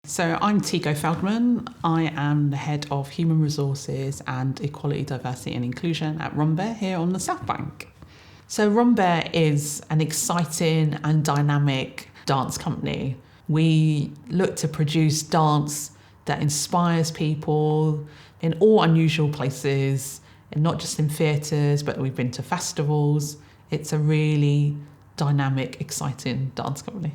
So I'm Tigho Feldman. I am the Head of Human Resources and Equality, Diversity and Inclusion at Rambert here on the South Bank. So Rambert is an exciting and dynamic dance company. We look to produce dance that inspires people in all unusual places, and not just in theatres, but we've been to festivals. It's a really dynamic, exciting dance company.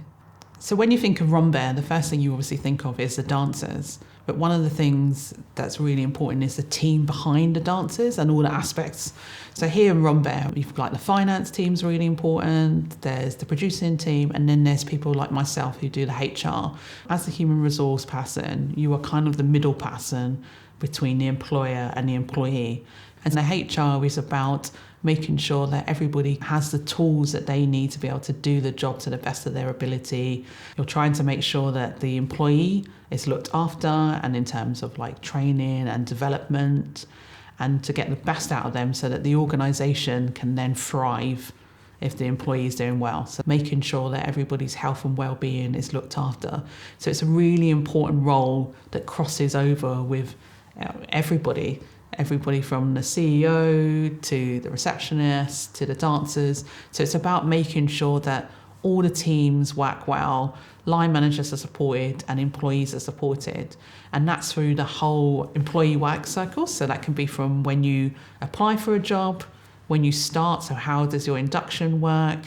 So when you think of Rambert, the first thing you obviously think of is the dancers. But one of the things that's really important is the team behind the dancers and all the aspects. So here in Rambert, you've got the finance team's really important, there's the producing team, and then there's people like myself who do the HR. As the human resource person, you are kind of the middle person between the employer and the employee. And the HR is about making sure that everybody has the tools that they need to be able to do the job to the best of their ability. You're trying to make sure that the employee is looked after, and in terms of like training and development, and to get the best out of them so that the organisation can then thrive if the employee is doing well. So making sure that everybody's health and well-being is looked after. So it's a really important role that crosses over with everybody from the CEO to the receptionist to the dancers. So it's about making sure that all the teams work well, line managers are supported and employees are supported. And that's through the whole employee work cycle. So that can be from when you apply for a job, when you start, so how does your induction work,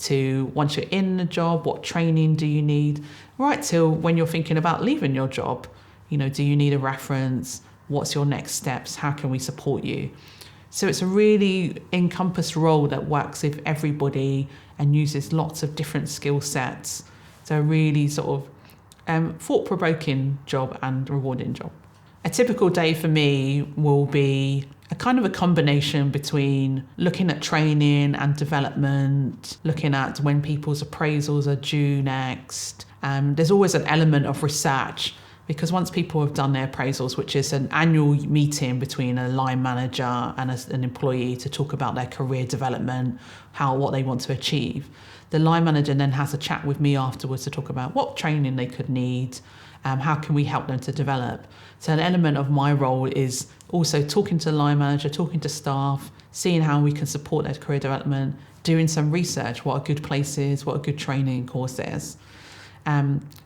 to once you're in the job, what training do you need, right till when you're thinking about leaving your job. Do you need a reference? What's your next steps? How can we support you? So it's a really encompassed role that works with everybody and uses lots of different skill sets. So a really sort of thought-provoking job and rewarding job. A typical day for me will be a kind of a combination between looking at training and development, looking at when people's appraisals are due next. There's always an element of research, because once people have done their appraisals, which is an annual meeting between a line manager and an employee to talk about their career development, what they want to achieve, the line manager then has a chat with me afterwards to talk about what training they could need, how can we help them to develop. So an element of my role is also talking to the line manager, talking to staff, seeing how we can support their career development, doing some research, what are good places, what are good training courses.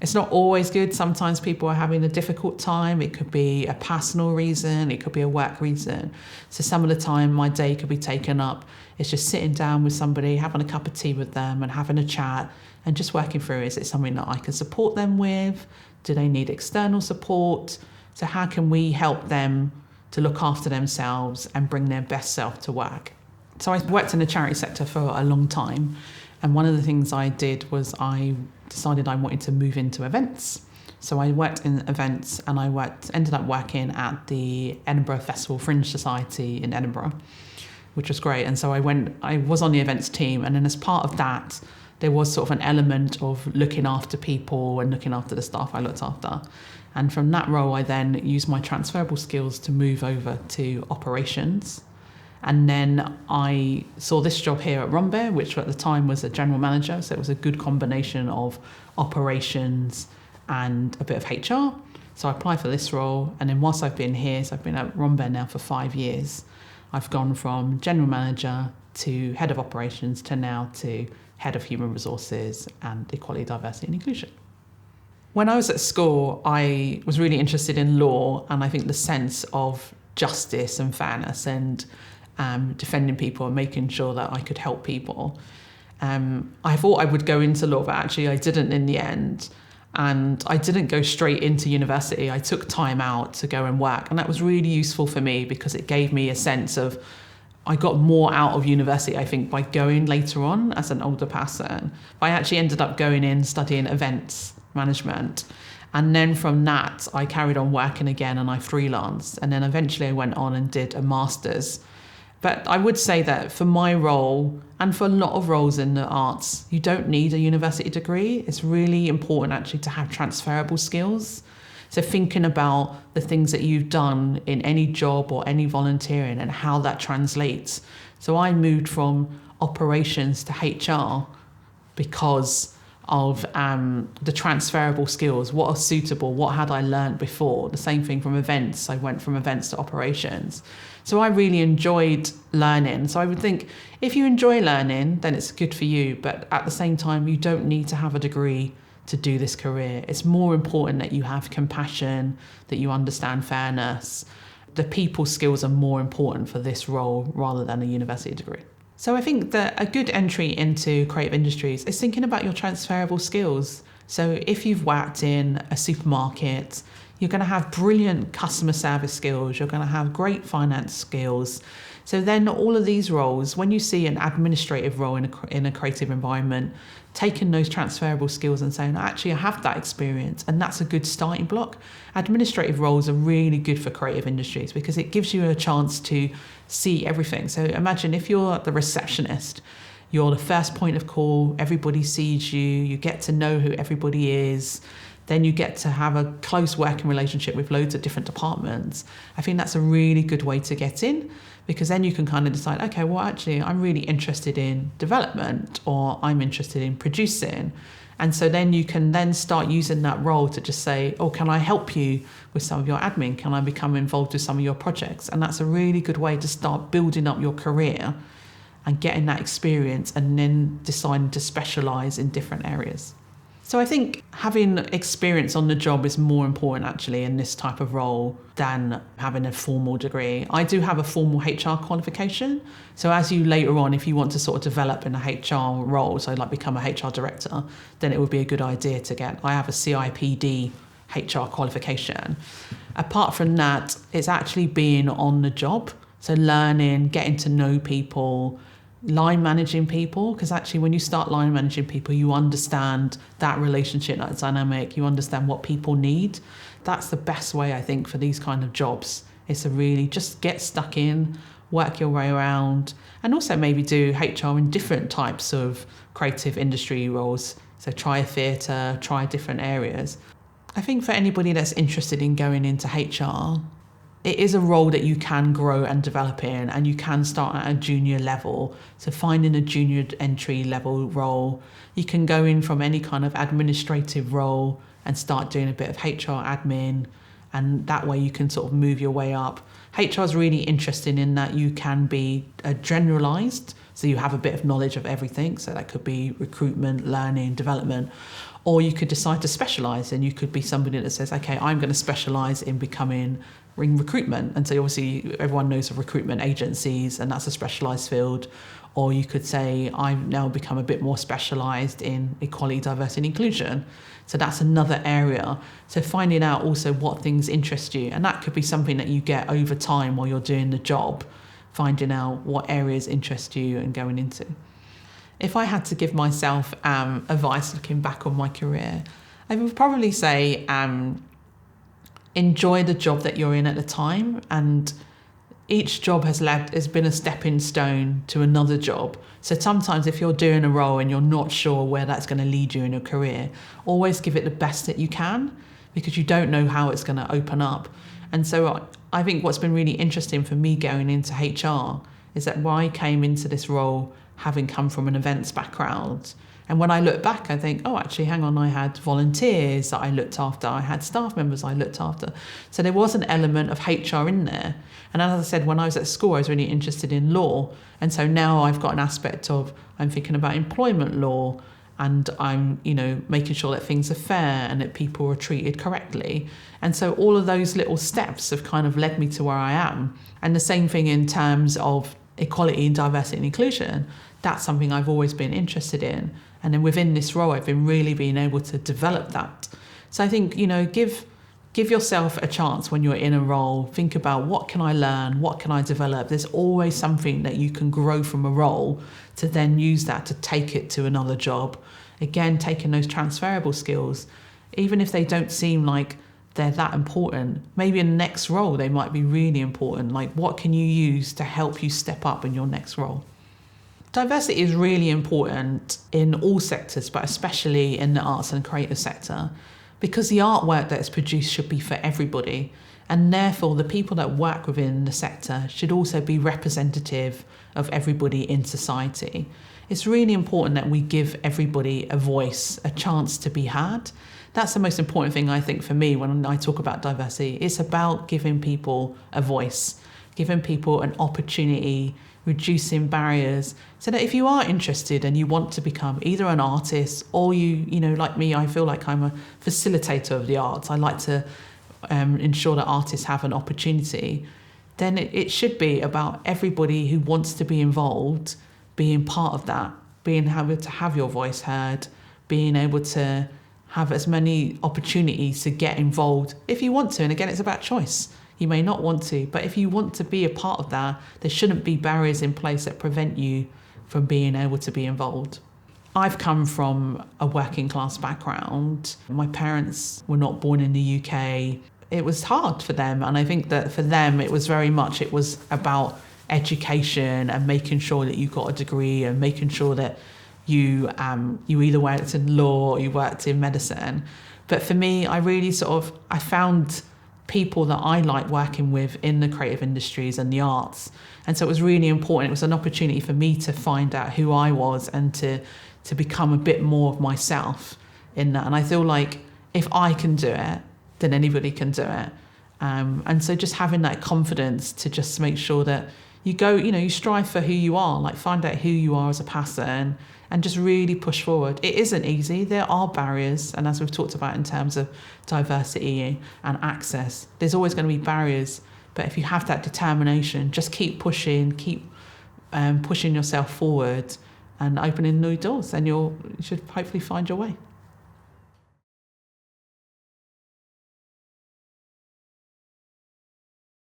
It's not always good. Sometimes people are having a difficult time. It could be a personal reason, it could be a work reason. So some of the time my day could be taken up. It's just sitting down with somebody, having a cup of tea with them and having a chat and just working through, is it something that I can support them with? Do they need external support? So how can we help them to look after themselves and bring their best self to work? So I worked in the charity sector for a long time. And one of the things I did was I decided I wanted to move into events. So I worked in events, and I ended up working at the Edinburgh Festival Fringe Society in Edinburgh, which was great. And so I was on the events team, and then as part of that, there was sort of an element of looking after people and looking after the staff I looked after. And from that role, I then used my transferable skills to move over to operations. And then I saw this job here at Rambert, which at the time was a general manager. So it was a good combination of operations and a bit of HR. So I applied for this role. And then whilst I've been here, so I've been at Rambert now for 5 years, I've gone from general manager to head of operations to now to head of human resources and equality, diversity and inclusion. When I was at school, I was really interested in law, and I think the sense of justice and fairness and defending people and making sure that I could help people. I thought I would go into law, but actually I didn't in the end. And I didn't go straight into university. I took time out to go and work. And that was really useful for me because it gave me a sense of, I got more out of university, I think, by going later on as an older person. I actually ended up going in studying events management. And then from that, I carried on working again and I freelanced. And then eventually I went on and did a master's. But I would say that for my role, and for a lot of roles in the arts, you don't need a university degree. It's really important actually to have transferable skills. So thinking about the things that you've done in any job or any volunteering and how that translates. So I moved from operations to HR because of the transferable skills, what are suitable, what had I learned before. The same thing from events. I went from events to operations. So I really enjoyed learning. So I would think if you enjoy learning, then it's good for you. But at the same time, you don't need to have a degree to do this career. It's more important that you have compassion, that you understand fairness. The people skills are more important for this role rather than a university degree. So I think that a good entry into creative industries is thinking about your transferable skills. So if you've worked in a supermarket, you're going to have brilliant customer service skills, you're going to have great finance skills. So then all of these roles, when you see an administrative role in a creative environment, taking those transferable skills and saying, actually, I have that experience, and that's a good starting block. Administrative roles are really good for creative industries because it gives you a chance to see everything. So imagine if you're the receptionist, you're the first point of call, everybody sees you, you get to know who everybody is, then you get to have a close working relationship with loads of different departments. I think that's a really good way to get in, because then you can kind of decide, okay, well, actually, I'm really interested in development, or I'm interested in producing. And so then you can then start using that role to just say, oh, can I help you with some of your admin? Can I become involved with some of your projects? And that's a really good way to start building up your career and getting that experience, and then deciding to specialise in different areas. So I think having experience on the job is more important actually in this type of role than having a formal degree. I do have a formal HR qualification. So as you later on, if you want to sort of develop in a HR role, so like become a HR director, then it would be a good idea to get, I have a CIPD HR qualification. Apart from that, it's actually being on the job. So learning, getting to know people, line managing people, because actually when you start line managing people, you understand that relationship, that dynamic, you understand what people need. That's the best way, I think, for these kind of jobs, is to really just get stuck in, work your way around, and also maybe do HR in different types of creative industry roles. So try a theatre, try different areas. I think for anybody that's interested in going into HR, it is a role that you can grow and develop in, and you can start at a junior level. So finding a junior entry level role, you can go in from any kind of administrative role and start doing a bit of HR admin, and that way you can sort of move your way up. HR is really interesting in that you can be generalised, so you have a bit of knowledge of everything. So that could be recruitment, learning, development, or you could decide to specialise, and you could be somebody that says, okay, I'm going to specialise in becoming in recruitment. And so obviously everyone knows of recruitment agencies, and that's a specialised field. Or you could say, I've now become a bit more specialised in equality, diversity and inclusion. So that's another area. So finding out also what things interest you, and that could be something that you get over time while you're doing the job, finding out what areas interest you and going into. If I had to give myself advice looking back on my career, I would probably say enjoy the job that you're in at the time, and each job has been a stepping stone to another job. So sometimes if you're doing a role and you're not sure where that's going to lead you in your career, always give it the best that you can, because you don't know how it's going to open up. And so I think what's been really interesting for me going into HR is that when I came into this role having come from an events background, and when I look back, I think, oh, actually, hang on, I had volunteers that I looked after. I had staff members I looked after. So there was an element of HR in there. And as I said, when I was at school, I was really interested in law. And so now I've got an aspect of, I'm thinking about employment law, and I'm, making sure that things are fair and that people are treated correctly. And so all of those little steps have kind of led me to where I am. And the same thing in terms of equality and diversity and inclusion. That's something I've always been interested in. And then within this role, I've been really being able to develop that. So I think, give yourself a chance when you're in a role. Think about, what can I learn? What can I develop? There's always something that you can grow from a role to then use that to take it to another job. Again, taking those transferable skills, even if they don't seem like they're that important, maybe in the next role, they might be really important. Like, what can you use to help you step up in your next role? Diversity is really important in all sectors, but especially in the arts and creative sector, because the artwork that is produced should be for everybody. And therefore, the people that work within the sector should also be representative of everybody in society. it's really important that we give everybody a voice, a chance to be heard. That's the most important thing, I think, for me when I talk about diversity. It's about giving people a voice, giving people an opportunity, reducing barriers, so that if you are interested and you want to become either an artist or you know, like me, I feel like I'm a facilitator of the arts. I like to ensure that artists have an opportunity. Then it should be about everybody who wants to be involved being part of that, being able to have your voice heard, being able to have as many opportunities to get involved if you want to. And again, it's about choice. You may not want to, but if you want to be a part of that, there shouldn't be barriers in place that prevent you from being able to be involved. I've come from a working class background. My parents were not born in the UK. It was hard for them. And I think that for them, it was about education and making sure that you got a degree and making sure that you either worked in law or you worked in medicine. But for me, I found people that I like working with in the creative industries and the arts. And so it was really important. It was an opportunity for me to find out who I was and to become a bit more of myself in that. And I feel like if I can do it, then anybody can do it. And so just having that confidence to just make sure that you go, you strive for who you are, like find out who you are as a person and just really push forward. It isn't easy. There are barriers. And as we've talked about in terms of diversity and access, there's always going to be barriers. But if you have that determination, just keep pushing, pushing yourself forward and opening new doors, and you should hopefully find your way.